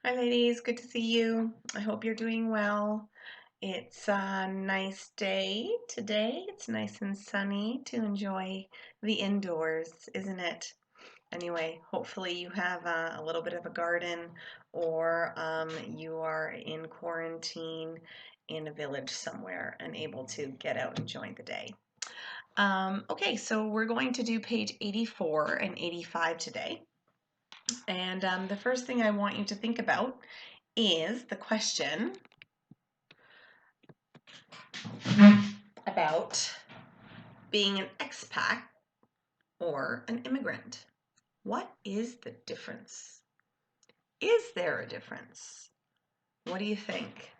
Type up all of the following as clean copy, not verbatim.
Hi ladies, good to see you. I hope you're doing well. It's a nice day today. It's nice and sunny to enjoy the indoors, isn't it? Anyway, hopefully you have a little bit of a garden or you are in quarantine in a village somewhere and able to get out and enjoy the day. Okay, so we're going to do page 84 and 85 today. And the first thing I want you to think about is the question about being an expat or an immigrant. What is the difference? Is there a difference? What do you think?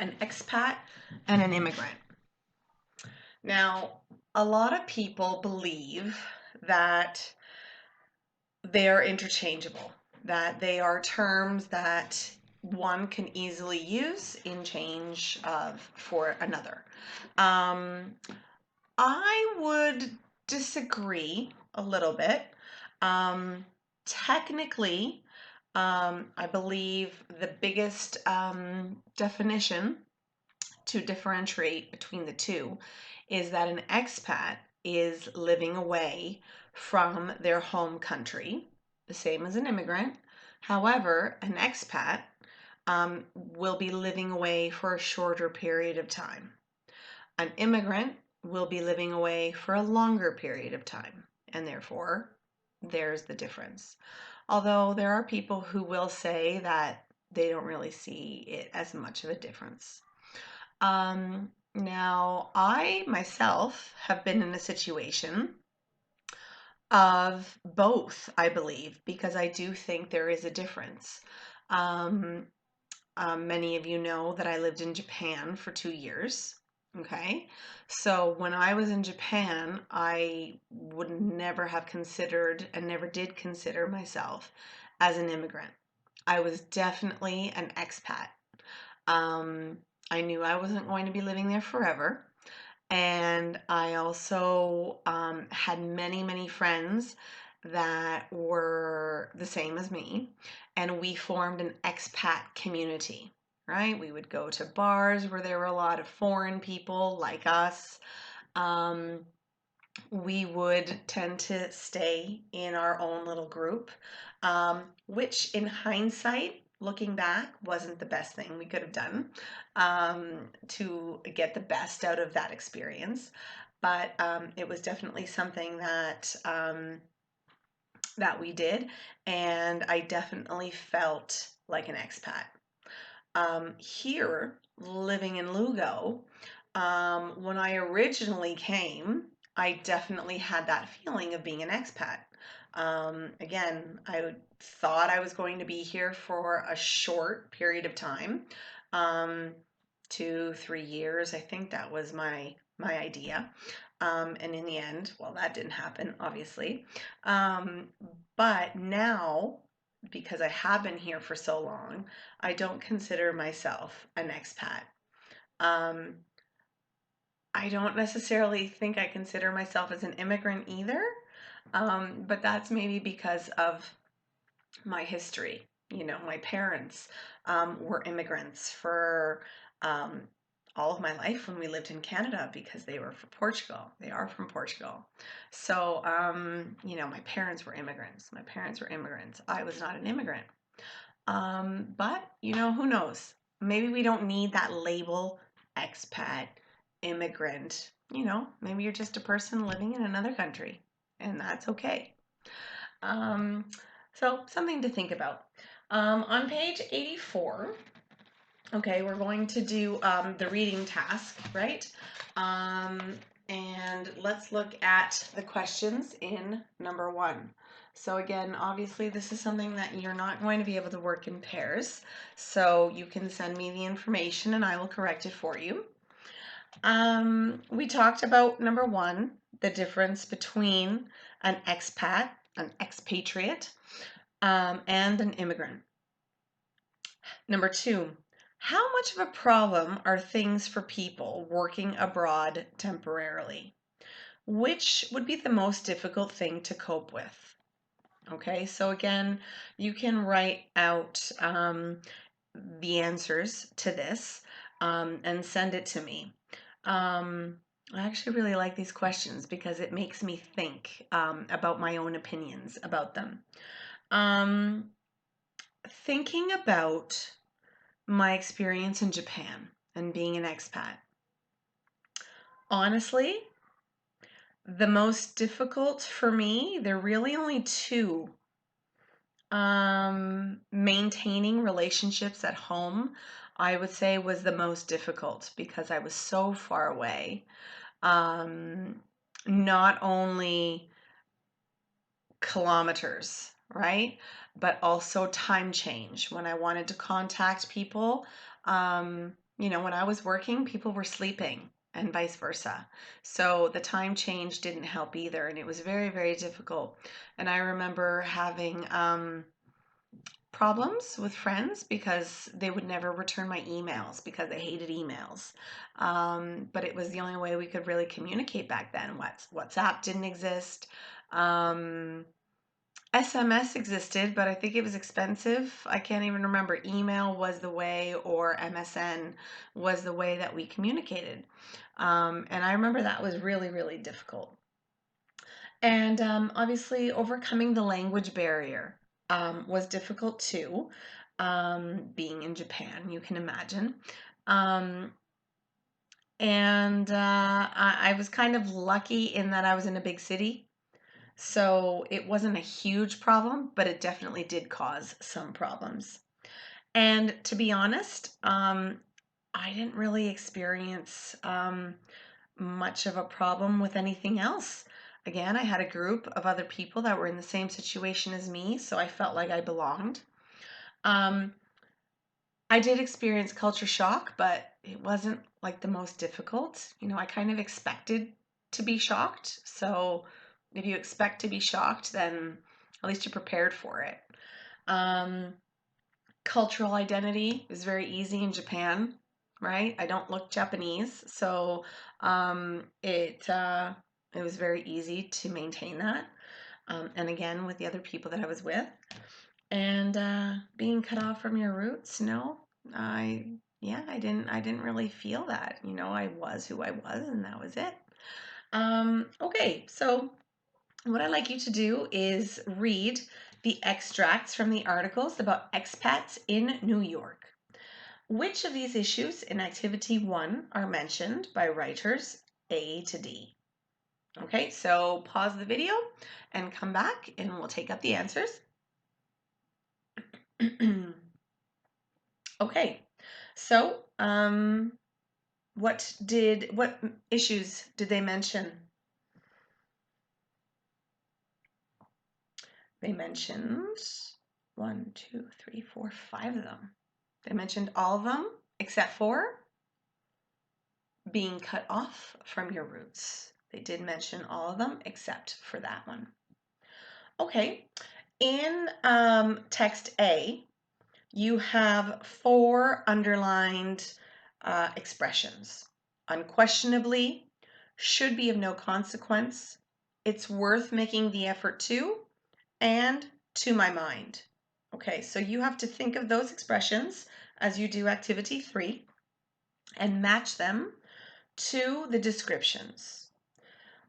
An expat and an immigrant. Now, a lot of people believe that they're interchangeable, that they are terms that one can easily use in change of for another. I would disagree a little bit. Technically, I believe the biggest definition to differentiate between the two is that an expat is living away from their home country, the same as an immigrant. However, an expat will be living away for a shorter period of time. An immigrant will be living away for a longer period of time, and therefore, there's the difference. Although there are people who will say that they don't really see it as much of a difference. Now, I myself have been in a situation of both, I believe, because I do think there is a difference. Um, Many of you know that I lived in Japan for 2 years. Okay, so when I was in Japan, I would never have considered and never did consider myself as an immigrant. I was definitely an expat. Um, I knew I wasn't going to be living there forever. And I also had many, many friends that were the same as me. And we formed an expat community, right? We would go to bars where there were a lot of foreign people like us. Um, we would tend to stay in our own little group, which in hindsight, looking back, wasn't the best thing we could have done to get the best out of that experience. But it was definitely something that we did, and I definitely felt like an expat. Here, living in Lugo, when I originally came, I definitely had that feeling of being an expat. Again, I thought I was going to be here for a short period of time, um, 2, 3 years. I think that was my idea. And in the end, well, that didn't happen, obviously. Um, but now, because I have been here for so long, I don't consider myself an expat. Um, I don't necessarily think I consider myself as an immigrant either, but that's maybe because of my history. You know, my parents were immigrants for um, all of my life when we lived in Canada because they were from Portugal. They are from Portugal. So, you know, my parents were immigrants. My parents were immigrants. I was not an immigrant. But, you know, who knows? Maybe we don't need that label expat, immigrant. You know, maybe you're just a person living in another country, and that's okay. Um, so, something to think about. On page 84, okay, we're going to do the reading task, right? And let's look at the questions in number 1. So again, obviously this is something that you're not going to be able to work in pairs. So you can send me the information and I will correct it for you. We talked about number 1, the difference between an expat, an expatriate, and an immigrant. Number 2, how much of a problem are things for people working abroad temporarily? Which would be the most difficult thing to cope with? Okay, so again, you can write out the answers to this and send it to me. I actually really like these questions because it makes me think about my own opinions about them. Um, Thinking about my experience in Japan and being an expat, honestly, the most difficult for me, there are really only two. Maintaining relationships at home, I would say, was the most difficult because I was so far away. Um, Not only kilometers, right? But also time change. When I wanted to contact people, when I was working, people were sleeping and vice versa. So the time change didn't help either. And it was very, very difficult. And I remember having problems with friends because they would never return my emails because they hated emails. But it was the only way we could really communicate back then. WhatsApp didn't exist. Um, SMS existed, but I think it was expensive. I can't even remember. Email was the way, or MSN was the way that we communicated. And I remember that was really, really difficult. And obviously, overcoming the language barrier was difficult too. Being in Japan, you can imagine. Um, and I was kind of lucky in that I was in a big city. So it wasn't a huge problem, but it definitely did cause some problems. And to be honest, I didn't really experience much of a problem with anything else. Again, I had a group of other people that were in the same situation as me, so I felt like I belonged. Um, I did experience culture shock, but it wasn't like the most difficult. I kind of expected to be shocked. So if you expect to be shocked, then at least you're prepared for it. Um, Cultural identity is very easy in Japan, right? I don't look Japanese, so it was very easy to maintain that. And again, with the other people that I was with, and being cut off from your roots, no, I yeah, I didn't really feel that. I was who I was, and that was it. Okay, so what I'd like you to do is read the extracts from the articles about expats in New York. Which of these issues in Activity 1 are mentioned by writers A to D? Okay, so pause the video and come back and we'll take up the answers. Okay, so what issues did they mention? They mentioned 1, 2, 3, 4, 5 of them. They mentioned all of them except for being cut off from your roots. They did mention all of them except for that one. Okay, in text A, you have 4 underlined expressions. Unquestionably, should be of no consequence, it's worth making the effort to, and to my mind. Okay, so you have to think of those expressions as you do activity 3 and match them to the descriptions.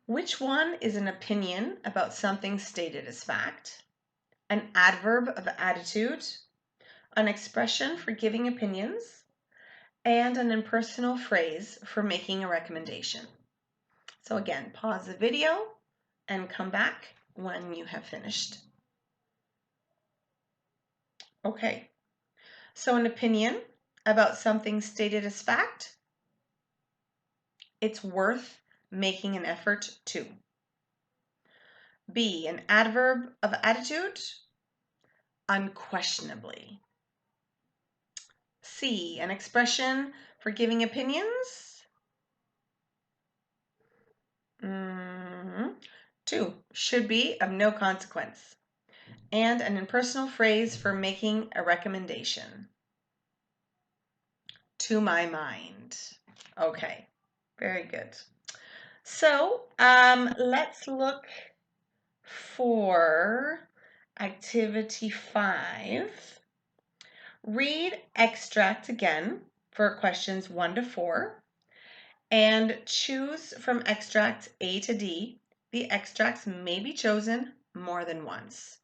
Which one is an opinion about something stated as fact, an adverb of attitude, an expression for giving opinions, and an impersonal phrase for making a recommendation? So again, pause the video and come back when you have finished. Okay, so an opinion about something stated as fact, it's worth making an effort to. B, an adverb of attitude, unquestionably. C, an expression for giving opinions. 2, should be of no consequence. And an impersonal phrase for making a recommendation. To my mind. Okay, very good. So let's look for activity 5. Read extract again for questions 1 to 4 and choose from extracts A to D. The extracts may be chosen more than once.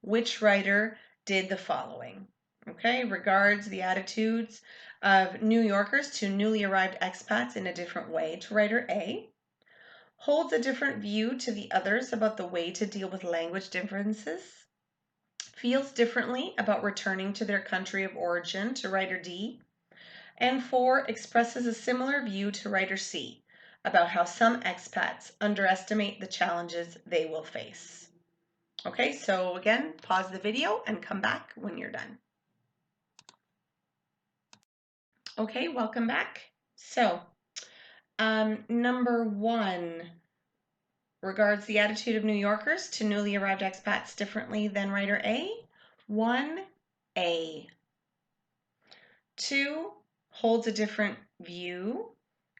Which writer did the following? Okay, regards the attitudes of New Yorkers to newly arrived expats in a different way to writer A. Holds a different view to the others about the way to deal with language differences. Feels differently about returning to their country of origin to writer D. And 4, expresses a similar view to writer C about how some expats underestimate the challenges they will face. Okay, so again, pause the video and come back when you're done. Okay, welcome back. So, number 1 regards the attitude of New Yorkers to newly arrived expats differently than writer A. 1A. 2, holds a different view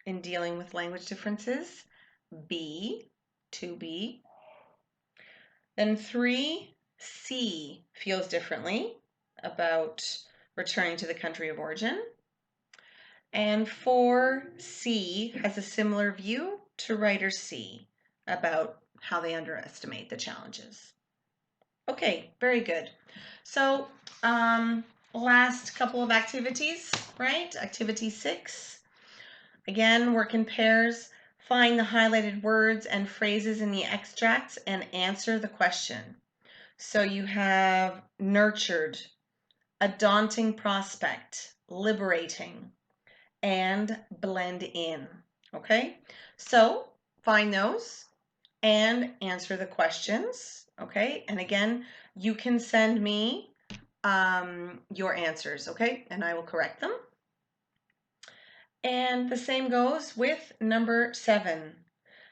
in dealing with language differences. B, 2B. Then 3, C, feels differently about returning to the country of origin. And 4, C, has a similar view to writer C about how they underestimate the challenges. Okay, very good. So, last couple of activities, right? Activity 6. Again, work in pairs. Find the highlighted words and phrases in the extracts and answer the question. So you have nurtured, a daunting prospect, liberating, and blend in. Okay, so find those and answer the questions. Okay, and again, you can send me your answers, okay, and I will correct them. And the same goes with number 7.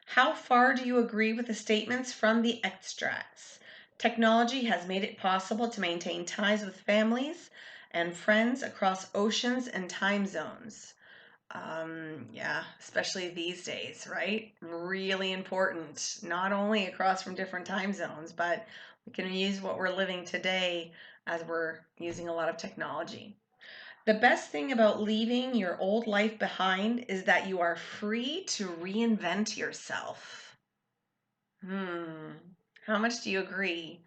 How far do you agree with the statements from the extracts? Technology has made it possible to maintain ties with families and friends across oceans and time zones. Yeah, especially these days, right? Really important, not only across from different time zones, but we can use what we're living today as we're using a lot of technology. The best thing about leaving your old life behind is that you are free to reinvent yourself. How much do you agree?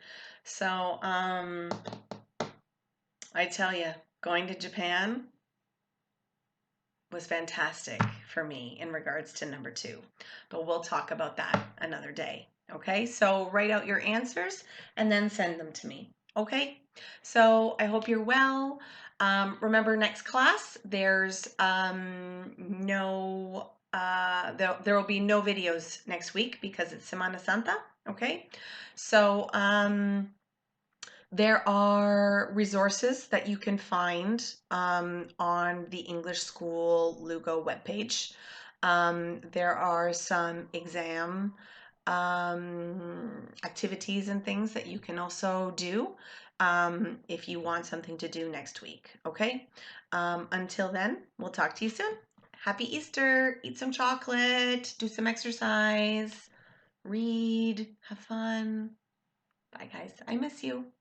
So, I tell you, going to Japan was fantastic for me in regards to number 2, but we'll talk about that another day. Okay, so write out your answers and then send them to me. Okay, so I hope you're well. Remember, next class, there's no, there will be no videos next week because it's Semana Santa. Okay, so there are resources that you can find on the English School Lugo webpage. There are some exam activities and things that you can also do if you want something to do next week. Okay? Until then, we'll talk to you soon. Happy Easter. Eat some chocolate. Do some exercise. Read. Have fun. Bye, guys. I miss you.